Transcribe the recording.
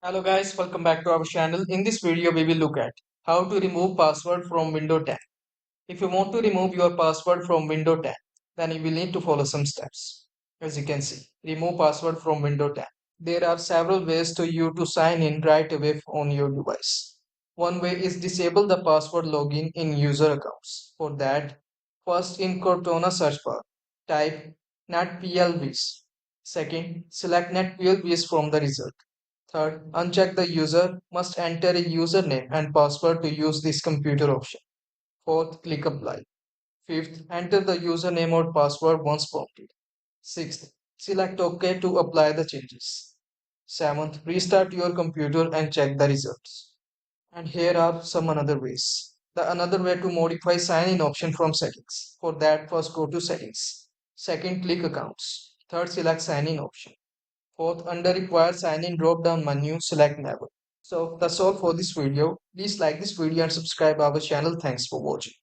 Hello guys, welcome back to our channel. In this video, we will look at how to remove password from Windows 10. If you want to remove your password from Windows 10, then you will need to follow some steps. As you can see, remove password from Windows 10. There are several ways to you to sign in right away on your device. One way is disable the password login in user accounts. For that, first in Cortana search bar, type netplvis. Second, select netplvis from the result. Third, uncheck the user must enter a username and password to use this computer option. Fourth, click apply. Fifth, enter the username or password once prompted. Sixth, select OK to apply the changes. Seventh, restart your computer and check the results. And here are some another ways. The another way to modify sign in option from settings. For that, first go to settings. Second, click accounts. Third, select sign in option. Fourth, under required sign in drop down menu, select never. So that's all for this video. Please like this video and subscribe our channel. Thanks for watching.